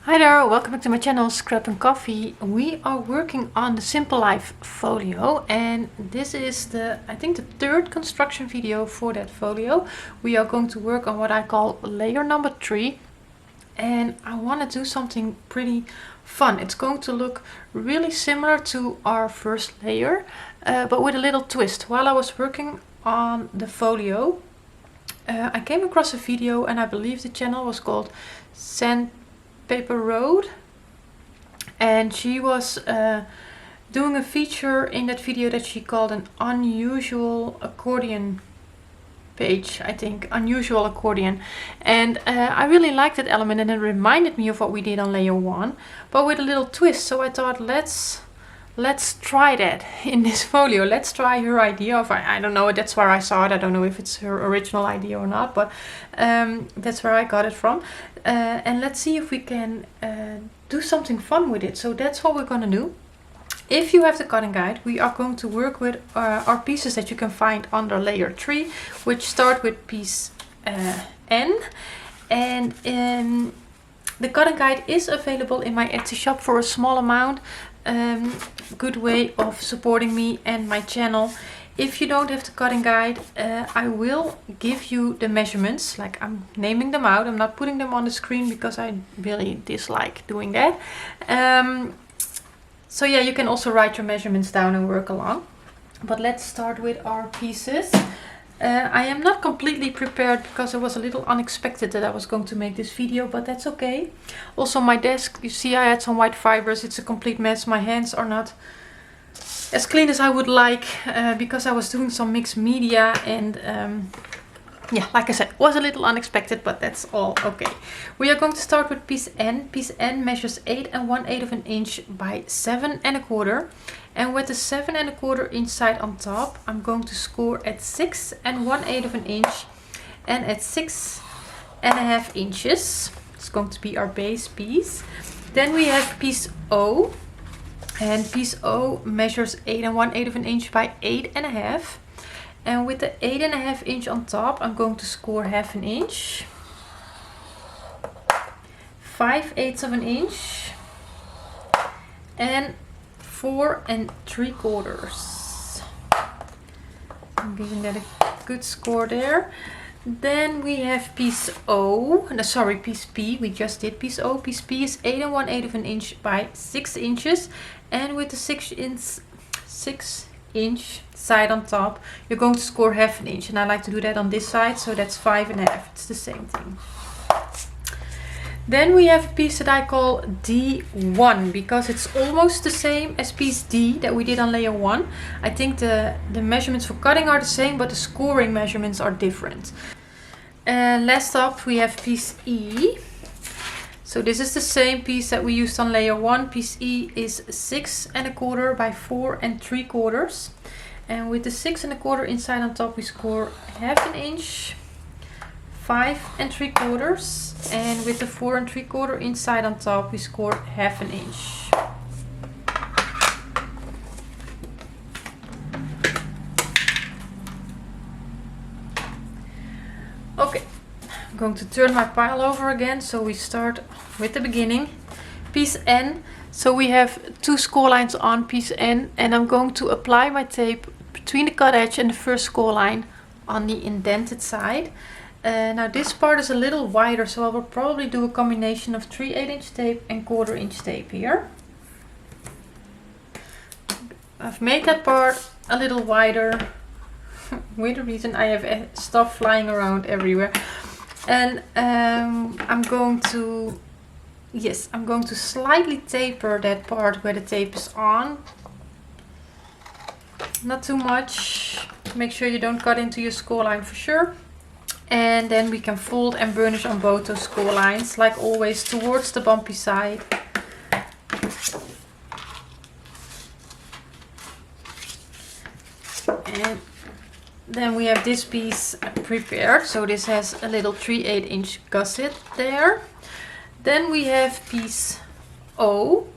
Hi there, welcome back to my channel Scrap and Coffee. We are working on the Simple Life folio and this is I think the third construction video for that folio. We are going to work on what I call layer number 3 and I want to do something pretty fun. It's going to look really similar to our first layer but with a little twist. While I was working on the folio I came across a video and I believe the channel was called Sandpaper Road, and she was doing a feature in that video that she called an unusual accordion page, I think, unusual accordion, and I really liked that element and it reminded me of what we did on layer 1 but with a little twist. So I thought let's try that in this folio. Let's try her idea of, I don't know, that's where I saw it. I don't know if it's her original idea or not, but that's where I got it from. And let's see if we can do something fun with it. So that's what we're gonna do. If you have the cutting guide, we are going to work with our pieces that you can find under layer 3, which start with piece N. And the cutting guide is available in my Etsy shop for a small amount. Good way of supporting me and my channel. If you don't have the cutting guide, I will give you the measurements, like I'm naming them out. I'm not putting them on the screen because I really dislike doing that. So yeah, you can also write your measurements down and work along. But let's start with our pieces. I am not completely prepared because it was a little unexpected that I was going to make this video, but that's okay. Also my desk, you see I had some white fibers. It's a complete mess. My hands are not as clean as I would like because I was doing some mixed media and yeah, like I said, it was a little unexpected, but that's all okay. We are going to start with piece N. Piece N measures 8 1/8 of an inch by 7 1/4. And with the 7 1/4 inch side on top, I'm going to score at 6 1/8 of an inch and at 6 1/2 inches. It's going to be our base piece. Then we have piece O. And piece O measures 8 1/8 of an inch by 8 1/2. And with the 8 1/2 inch on top, I'm going to score 1/2 inch, 5/8 of an inch, and 4 3/4. I'm giving that a good score there. Then we have piece O, no, sorry, piece P. We just did piece O. Piece P is 8 1/8 of an inch by 6 inches, and with the 6 inch side on top, you're going to score 1/2 inch, and I like to do that on this side, so that's 5 1/2. It's the same thing. Then we have a piece that I call D1 because it's almost the same as piece D that we did on layer 1. I think the measurements for cutting are the same, but the scoring measurements are different. And last up we have piece E. So this is the same piece that we used on layer 1. Piece E is 6 1/4 by 4 3/4. And with the 6 1/4 inside on top, we score 1/2 inch, 5 3/4. And with the 4 3/4 inside on top, we score 1/2 inch. Okay. I'm going to turn my pile over again, so we start with the beginning. Piece N. So we have 2 score lines on piece N, and I'm going to apply my tape between the cut edge and the first score line on the indented side. Now this part is a little wider, so I will probably do a combination of 3/8 inch tape and 1/4 inch tape here. I've made that part a little wider with a reason. I have stuff flying around everywhere. And I'm going to slightly taper that part where the tape is on. Not too much. Make sure you don't cut into your score line for sure. And then we can fold and burnish on both those score lines, like always, towards the bumpy side. And then we have this piece prepared. So this has a little 3/8 inch gusset there. Then we have piece O.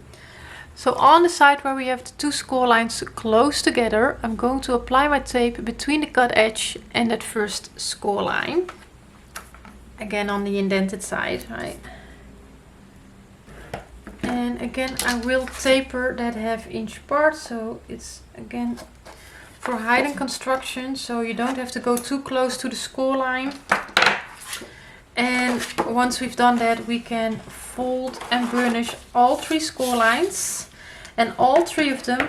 So on the side where we have the 2 score lines close together, I'm going to apply my tape between the cut edge and that first score line. Again on the indented side, right? And again, I will taper that 1/2 inch part, so it's again for hiding construction, so you don't have to go too close to the score line. And once we've done that, we can fold and burnish all 3 score lines, and all 3 of them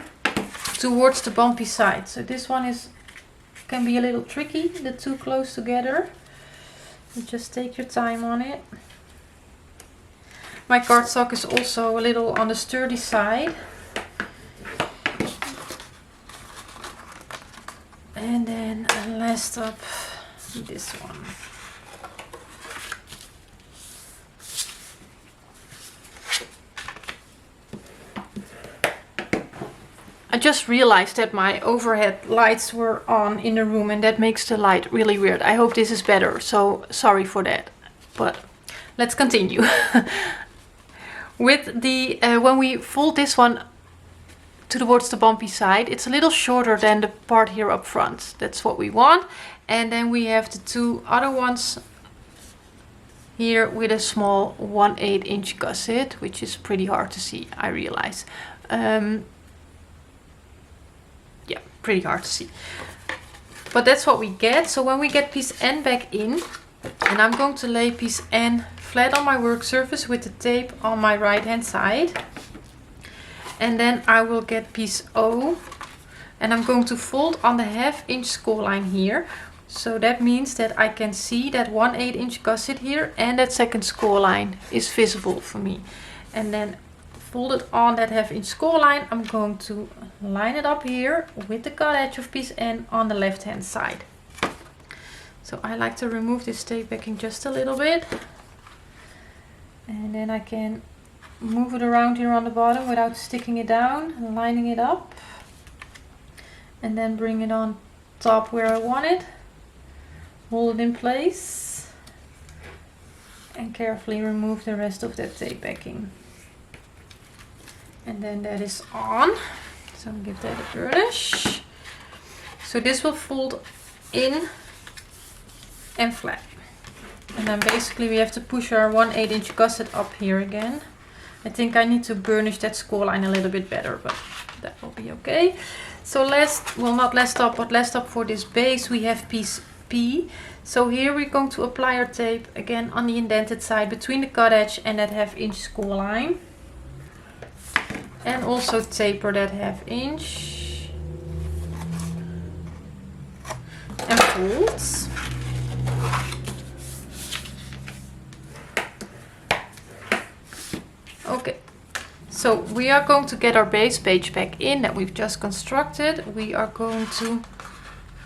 towards the bumpy side. So this one can be a little tricky, the 2 close together. You just take your time on it. My cardstock is also a little on the sturdy side. And then last up, this one. I just realized that my overhead lights were on in the room, and that makes the light really weird. I hope this is better, so sorry for that. But let's continue. With the when we fold this one towards the bumpy side, it's a little shorter than the part here up front. That's what we want. And then we have the 2 other ones here with a small 1/8 inch gusset, which is pretty hard to see, I realize. Yeah, pretty hard to see. But that's what we get. So when we get piece N back in, and I'm going to lay piece N flat on my work surface with the tape on my right hand side. And then I will get piece O, and I'm going to fold on the 1/2 inch score line here. So that means that I can see that 1/8 inch gusset here, and that second score line is visible for me. And then fold it on that 1/2 inch score line. I'm going to line it up here with the cut edge of piece N on the left hand side. So I like to remove this tape backing just a little bit. And then I can move it around here on the bottom without sticking it down and lining it up. And then bring it on top where I want it. Hold it in place. And carefully remove the rest of that tape backing. And then that is on. So I'll give that a burnish. So this will fold in and flat. And then basically we have to push our 1/8 inch gusset up here again. I think I need to burnish that score line a little bit better, but that will be okay. So last, well, not last up, but last up for this base, we have piece P. So here we're going to apply our tape again on the indented side between the cut edge and that 1/2 inch score line. And also taper that 1/2 inch. And fold. Okay, so we are going to get our base page back in that we've just constructed. We are going to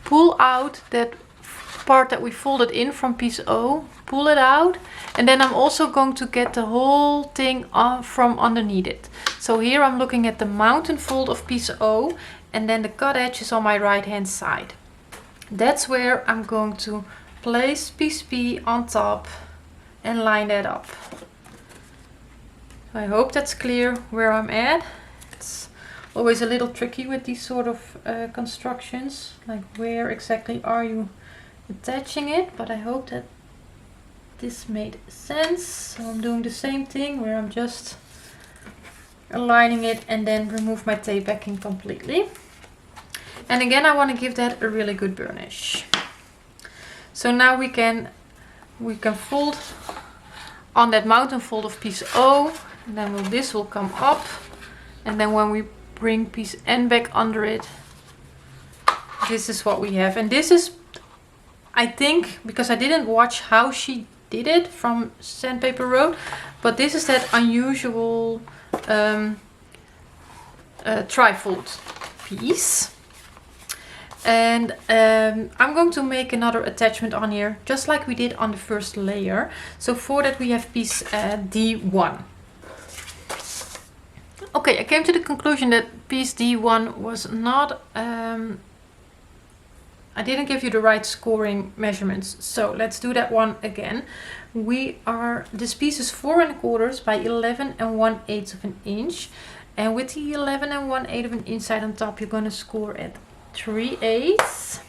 pull out that part that we folded in from piece O, pull it out, and then I'm also going to get the whole thing from underneath it. So here I'm looking at the mountain fold of piece O, and then the cut edge is on my right hand side. That's where I'm going to place piece P on top and line that up. I hope that's clear where I'm at. It's always a little tricky with these sort of constructions, like where exactly are you attaching it, but I hope that this made sense. So I'm doing the same thing where I'm just aligning it and then remove my tape backing completely. And again, I want to give that a really good burnish. So now we can fold on that mountain fold of piece O, and then this will come up, and then when we bring piece N back under it, this is what we have. And this is, I think, because I didn't watch how she did it from Sandpaper Road, but this is that unusual trifold piece. And I'm going to make another attachment on here, just like we did on the first layer. So for that we have piece D1. Okay, I came to the conclusion that piece D1 was not, I didn't give you the right scoring measurements. So let's do that one again. This piece is 4 1/4 by 11 1/8 of an inch. And with the 11 1/8 of an inch side on top, you're going to score at 3/8,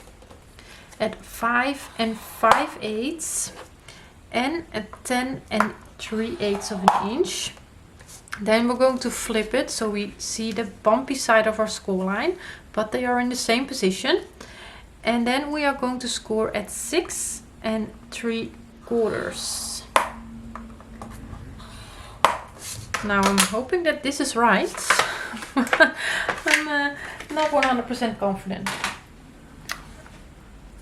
at 5 5/8, and at 10 3/8 of an inch. Then we're going to flip it so we see the bumpy side of our score line, but they are in the same position. And then we are going to score at 6 3/4. Now I'm hoping that this is right. I'm not 100% confident.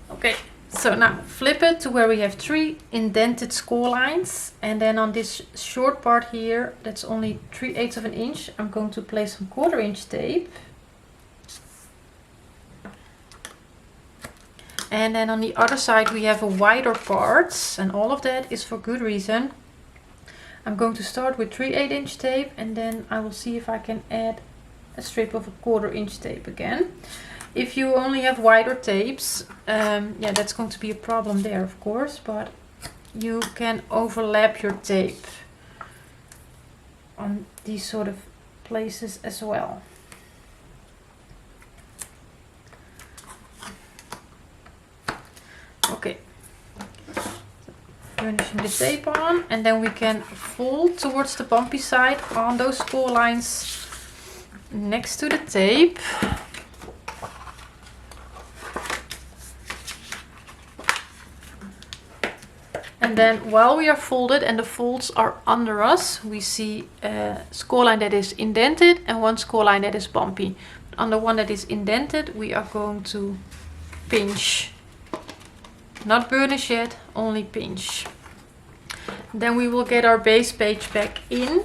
Okay, so now flip it to where we have 3 indented score lines, and then on this short part here, that's only 3/8 of an inch, I'm going to place some 1/4 inch tape. And then on the other side we have a wider part, and all of that is for good reason. I'm going to start with 3/8 inch tape, and then I will see if I can add a strip of a 1/4 inch tape again. If you only have wider tapes, yeah, that's going to be a problem there, of course, but you can overlap your tape on these sort of places as well. Okay, finishing the tape on, and then we can fold towards the bumpy side on those score lines next to the tape. And then while we are folded and the folds are under us, we see a score line that is indented and one score line that is bumpy. On the one that is indented, we are going to pinch. Not burnish yet, only pinch. Then we will get our base page back in.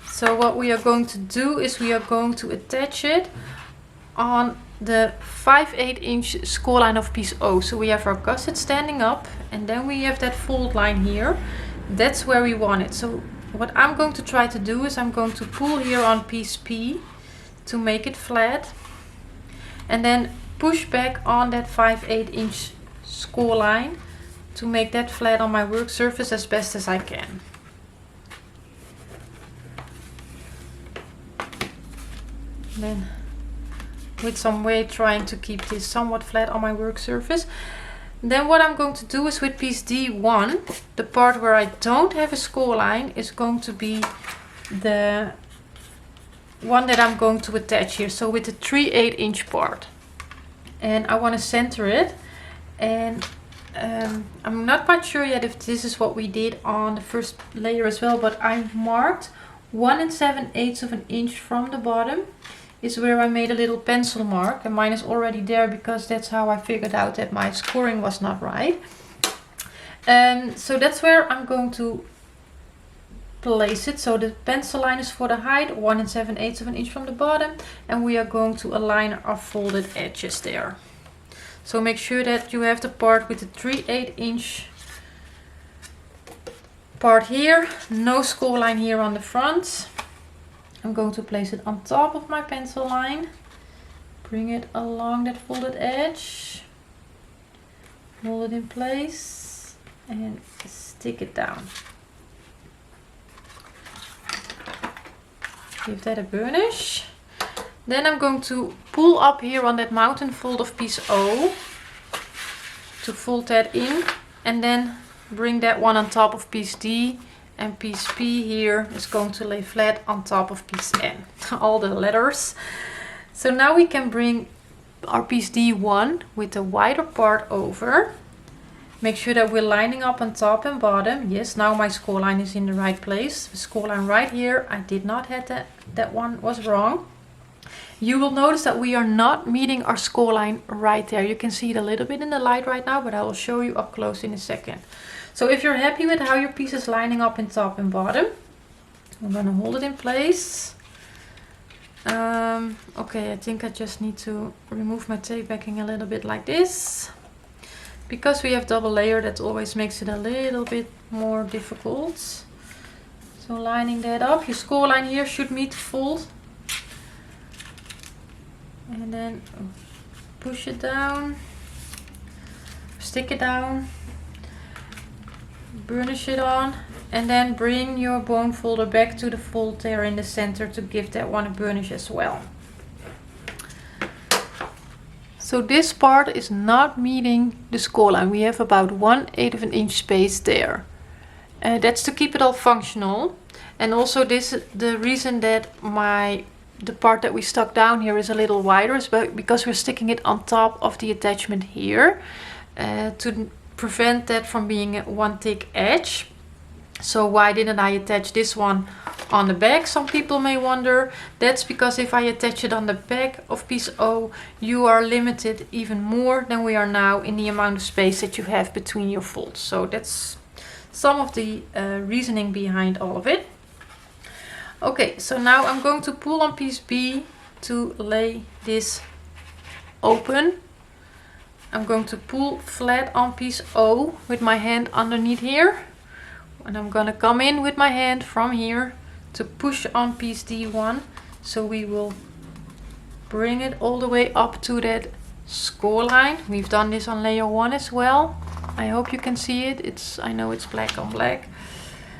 So what we are going to do is we are going to attach it on the 5/8 inch score line of piece O. So we have our gusset standing up, and then we have that fold line here. That's where we want it. So what I'm going to try to do is I'm going to pull here on piece P to make it flat, and then push back on that 5/8 inch score line to make that flat on my work surface as best as I can. Then with some weight trying to keep this somewhat flat on my work surface. Then what I'm going to do is with piece D1, the part where I don't have a score line is going to be the one that I'm going to attach here. So with the 3/8 inch part. And I want to center it, and I'm not quite sure yet if this is what we did on the first layer as well, but I marked 1 7/8 of an inch from the bottom is where I made a little pencil mark, and mine is already there because that's how I figured out that my scoring was not right. So that's where I'm going to place it. So the pencil line is for the height, 1 7/8 of an inch from the bottom, and we are going to align our folded edges there. So make sure that you have the part with the 3/8 inch part here, no score line here on the front. I'm going to place it on top of my pencil line, bring it along that folded edge, hold it in place, and stick it down. Give that a burnish. Then I'm going to pull up here on that mountain fold of piece O to fold that in, and then bring that one on top of piece D, and piece P here is going to lay flat on top of piece N. All the letters. So now we can bring our piece D1 with the wider part over. Make sure that we're lining up on top and bottom. Yes, now my score line is in the right place. The score line right here, I did not have that one was wrong. You will notice that we are not meeting our score line right there. You can see it a little bit in the light right now, but I will show you up close in a second. So if you're happy with how your piece is lining up in top and bottom, I'm gonna hold it in place. Okay, I think I just need to remove my tape backing a little bit like this. Because we have double layer, that always makes it a little bit more difficult. So lining that up, your score line here should meet the fold. And then push it down, stick it down, burnish it on, and then bring your bone folder back to the fold there in the center to give that one a burnish as well. So this part is not meeting the score line. We have about 1/8 of an inch space there. That's to keep it all functional. And also the reason that the part that we stuck down here is a little wider is because we're sticking it on top of the attachment here to prevent that from being one thick edge. So why didn't I attach this one on the back, some people may wonder. That's because if I attach it on the back of piece O, you are limited even more than we are now in the amount of space that you have between your folds. So that's some of the reasoning behind all of it. Okay, so now I'm going to pull on piece B to lay this open. I'm going to pull flat on piece O with my hand underneath here. And I'm gonna come in with my hand from here to push on piece D1. So we will bring it all the way up to that score line. We've done this on layer 1 as well. I hope you can see it. I know it's black on black.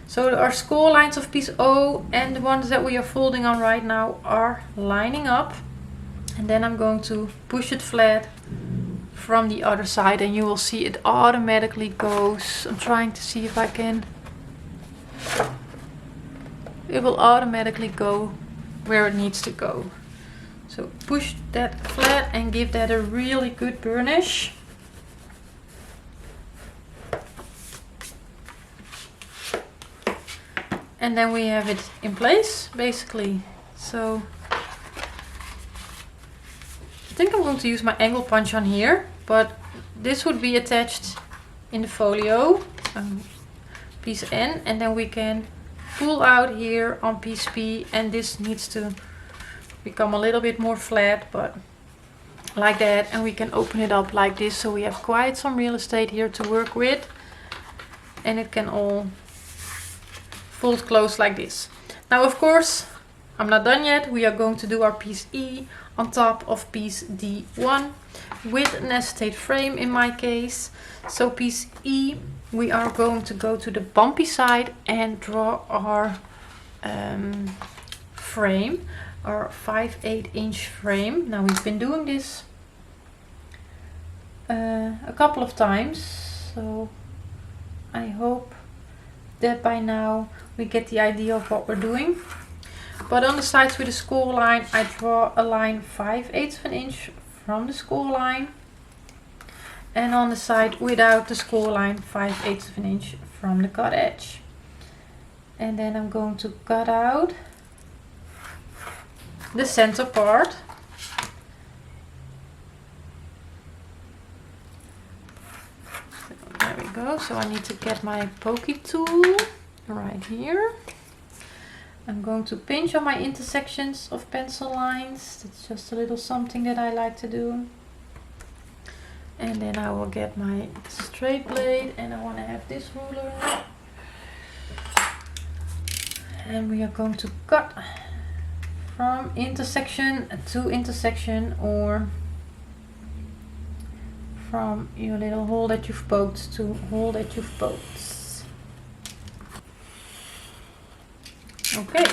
So our score lines of piece O and the ones that we are folding on right now are lining up. And then I'm going to push it flat from the other side and you will see it automatically goes. I'm trying to see if I can. It will automatically go where it needs to go. So push that flat and give that a really good burnish. And then we have it in place basically. So I think I'm going to use my angle punch on here, but this would be attached in the folio. Piece N, and then we can pull out here on piece P, and this needs to become a little bit more flat, but like that, and we can open it up like this, so we have quite some real estate here to work with, and it can all fold close like this. Now of course I'm not done yet. We are going to do our piece E on top of piece D1 with an acetate frame in my case. So piece E, we are going to go to the bumpy side and draw our frame, our 5/8 inch frame. Now we've been doing this a couple of times, so I hope that by now we get the idea of what we're doing. But on the sides with the score line, I draw a line 5/8 of an inch from the score line. And on the side without the score line, 5/8 of an inch from the cut edge. And then I'm going to cut out the center part. There we go. So I need to get my pokey tool right here. I'm going to pinch on my intersections of pencil lines. That's just a little something that I like to do. And then I will get my straight blade, and I want to have this ruler. And we are going to cut from intersection to intersection, or from your little hole that you've poked to hole that you've poked. Okay,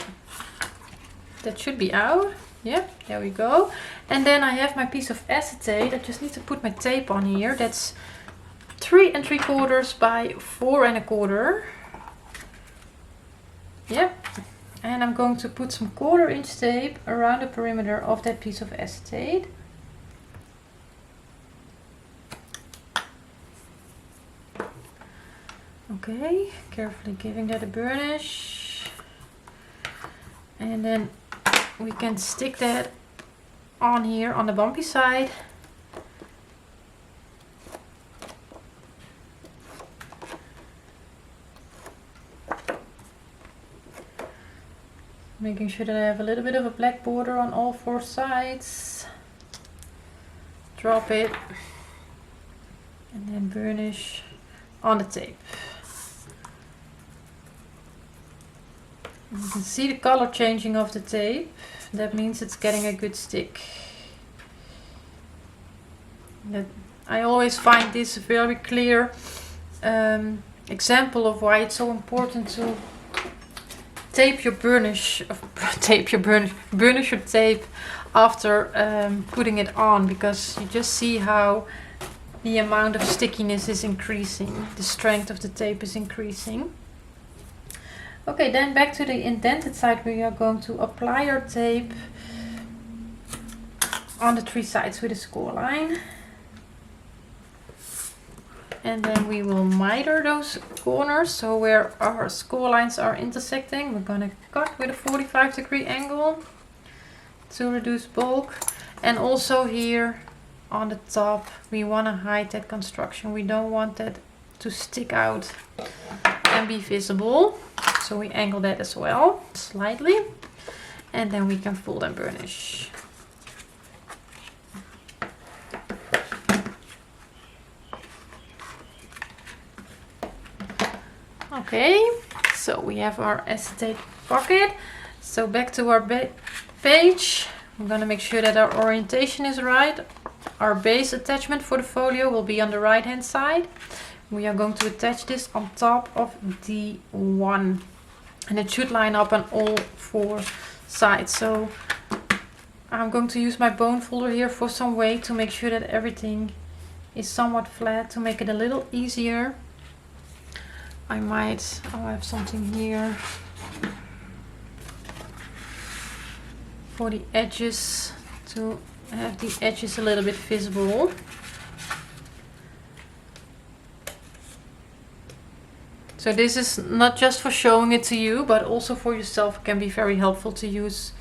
that should be out. Yeah, there we go. And then I have my piece of acetate. I just need to put my tape on here. That's 3 3/4 by 4 1/4. Yep. And I'm going to put some 1/4 inch tape around the perimeter of that piece of acetate. Okay, carefully giving that a burnish. And then we can stick that on here on the bumpy side. Making sure that I have a little bit of a black border on all 4 sides. Drop it and then burnish on the tape. You can see the color changing of the tape. That means it's getting a good stick. I always find this a very clear example of why it's so important to tape your burnish, burnish your tape after putting it on, because you just see how the amount of stickiness is increasing, the strength of the tape is increasing. Okay, then back to the indented side, we are going to apply our tape on the 3 sides with a score line. And then we will miter those corners, so where our score lines are intersecting, we're gonna cut with a 45-degree angle to reduce bulk. And also here on the top, we want to hide that construction. We don't want that to stick out and be visible. So we angle that as well, slightly. And then we can fold and burnish. Okay, so we have our acetate pocket. So back to our page. I'm gonna make sure that our orientation is right. Our base attachment for the folio will be on the right hand side. We are going to attach this on top of D1. And it should line up on all 4 sides. So I'm going to use my bone folder here for some weight to make sure that everything is somewhat flat, to make it a little easier. I'll have something here for the edges, to have the edges a little bit visible. So this is not just for showing it to you, but also for yourself. It can be very helpful to use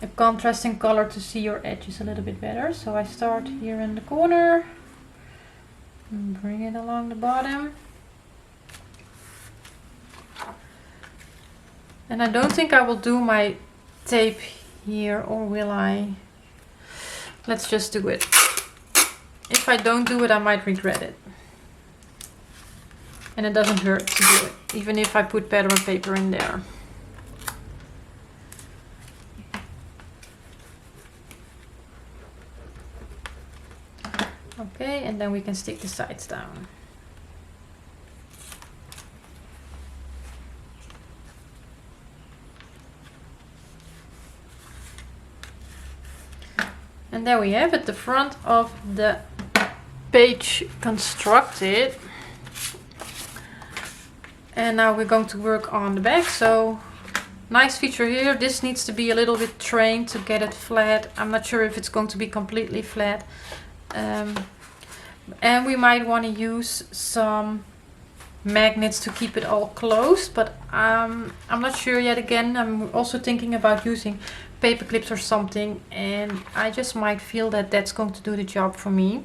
a contrasting color to see your edges a little bit better. So I start here in the corner and bring it along the bottom. And I don't think I will do my tape here, or will I? Let's just do it. If I don't do it, I might regret it. And it doesn't hurt to do it, even if I put pattern paper in there. Okay, and then we can stick the sides down. And there we have it, the front of the page constructed. And now we're going to work on the back. So nice feature here, this needs to be a little bit trained to get it flat. I'm not sure if it's going to be completely flat. And we might want to use some magnets to keep it all closed, but I'm not sure yet. Again, I'm also thinking about using paper clips or something, and I just might feel that that's going to do the job for me.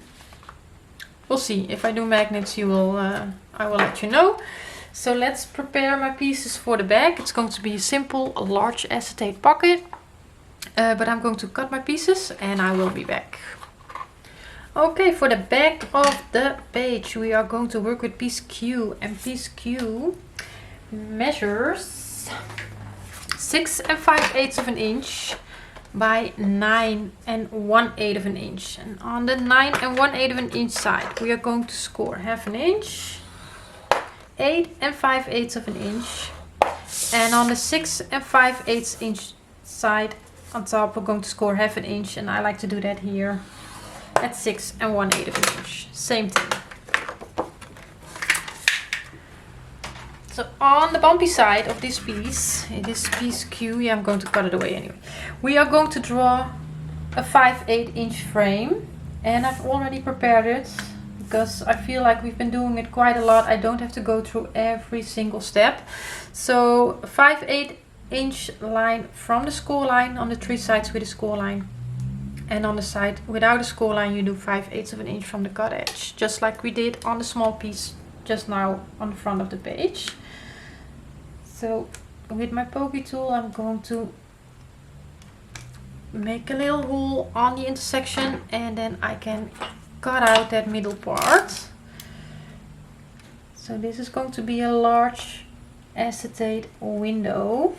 We'll see. If I do magnets, I will let you know. So let's prepare my pieces for the back. It's going to be a simple, large acetate pocket, but I'm going to cut my pieces and I will be back. Okay, for the back of the page, we are going to work with piece Q, and piece Q measures 6 5/8 of an inch by 9 1/8 of an inch. And on the 9 1/8 of an inch side, we are going to score 1/2 inch, 8 5/8 of an inch, and on the 6 5/8 inch side on top, we're going to score 1/2 inch, and I like to do that here at 6 1/8 of an inch. Same thing. So on the bumpy side of this piece, it is piece Q. Yeah, I'm going to cut it away anyway. We are going to draw a 5/8 inch frame, and I've already prepared it because I feel like we've been doing it quite a lot. I don't have to go through every single step. So 5/8 inch line from the score line on the 3 sides with a score line, and on the side without a score line you do 5/8 of an inch from the cut edge, just like we did on the small piece just now on the front of the page. So with my pokey tool, I'm going to make a little hole on the intersection, and then I can cut out that middle part. So this is going to be a large acetate window.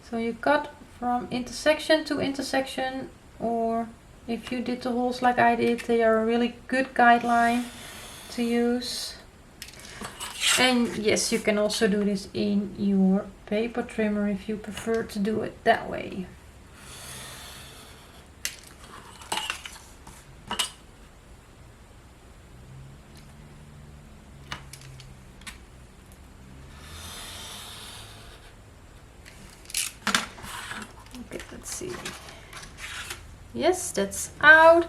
So you cut from intersection to intersection, or if you did the holes like I did, they are a really good guideline to use. And yes, you can also do this in your paper trimmer if you prefer to do it that way. see. Yes, that's out.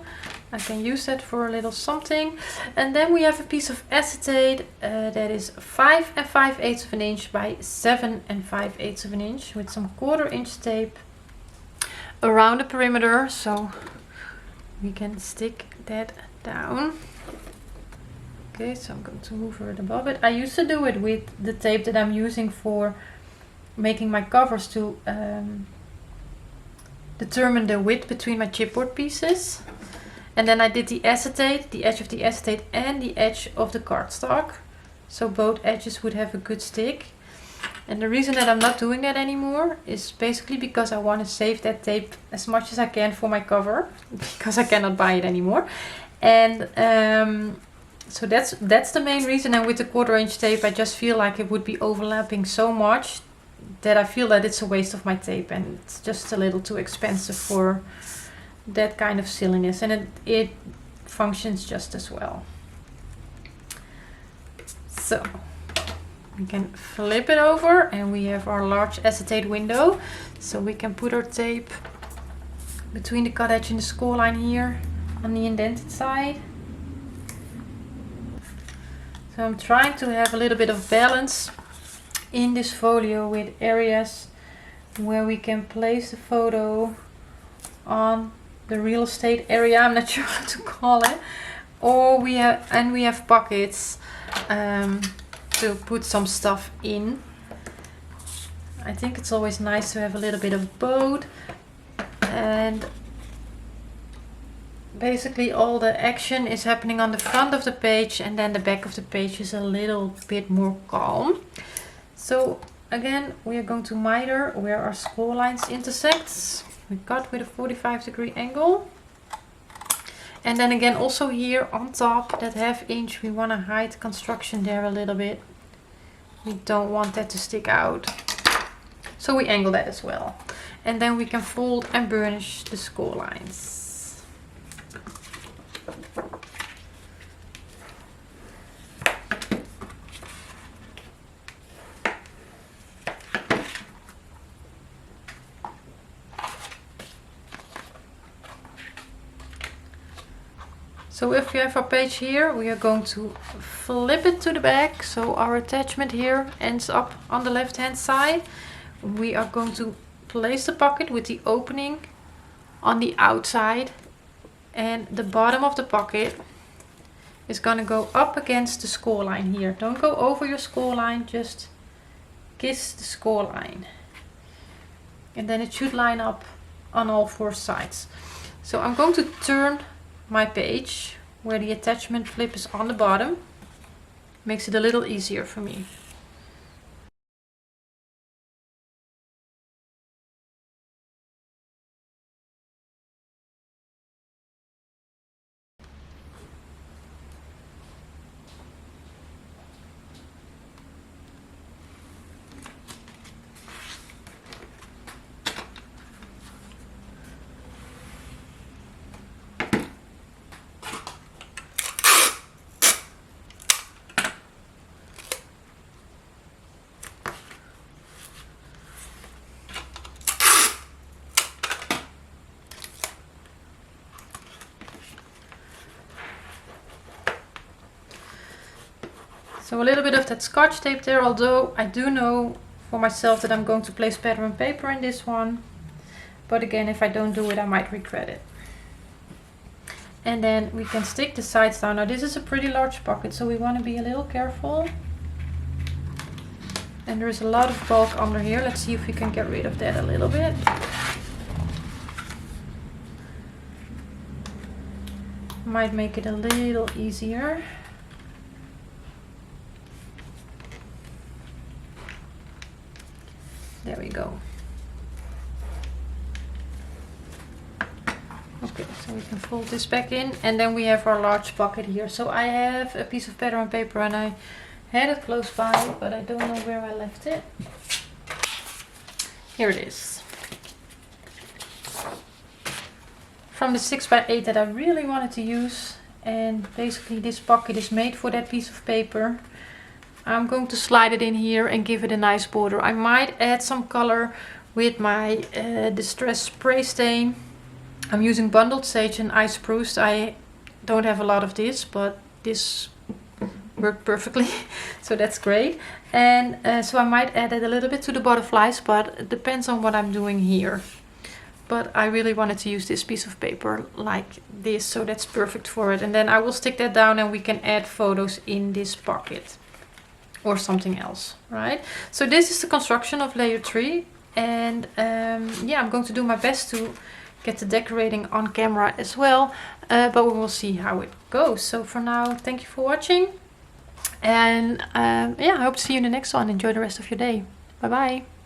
I can use that for a little something. And then we have a piece of acetate that is 5 5/8 of an inch by 7 5/8 of an inch with some 1/4 inch tape around the perimeter, so we can stick that down. Okay, so I'm going to move it above it. I used to do it with the tape that I'm using for making my covers to determine the width between my chipboard pieces. And then I did the acetate, the edge of the acetate and the edge of the cardstock, so both edges would have a good stick. And the reason that I'm not doing that anymore is basically because I want to save that tape as much as I can for my cover, because I cannot buy it anymore. And so that's the main reason. And with the 1/4 inch tape, I just feel like it would be overlapping so much that I feel that it's a waste of my tape, and it's just a little too expensive for that kind of silliness, and it functions just as well. So we can flip it over and we have our large acetate window, so we can put our tape between the cut edge and the score line here on the indented side. So I'm trying to have a little bit of balance in this folio with areas where we can place the photo on the real estate area, I'm not sure how to call it, or we have pockets to put some stuff in. I think it's always nice to have a little bit of both, and basically all the action is happening on the front of the page, and then the back of the page is a little bit more calm. So again, we are going to miter where our score lines intersect. We cut with a 45-degree angle. And then again, also here on top, that 1/2 inch, we want to hide construction there a little bit. We don't want that to stick out. So we angle that as well. And then we can fold and burnish the score lines. So if we have our page here, we are going to flip it to the back. So our attachment here ends up on the left hand side. We are going to place the pocket with the opening on the outside, and the bottom of the pocket is going to go up against the score line here. Don't go over your score line, just kiss the score line. And then it should line up on all 4 sides. So I'm going to turn my page where the attachment flip is on the bottom. Makes it a little easier for me. So a little bit of that scotch tape there, although I do know for myself that I'm going to place pattern paper in this one. But again, if I don't do it, I might regret it. And then we can stick the sides down. Now this is a pretty large pocket, so we want to be a little careful. And there's a lot of bulk under here. Let's see if we can get rid of that a little bit. Might make it a little easier. There we go. Okay, so we can fold this back in, and then we have our large pocket here. So I have a piece of pattern paper and I had it close by, but I don't know where I left it. Here it is. From the 6x8 that I really wanted to use, and basically this pocket is made for that piece of paper. I'm going to slide it in here and give it a nice border. I might add some color with my Distress Spray Stain. I'm using bundled sage and ice spruce. I don't have a lot of this, but this worked perfectly, so that's great. And so I might add it a little bit to the butterflies, but it depends on what I'm doing here. But I really wanted to use this piece of paper like this, so that's perfect for it. And then I will stick that down and we can add photos in this pocket or something else, right? So this is the construction of layer 3. And yeah, I'm going to do my best to get the decorating on camera as well, but we will see how it goes. So for now, thank you for watching, and yeah, I hope to see you in the next one. Enjoy the rest of your day. Bye bye.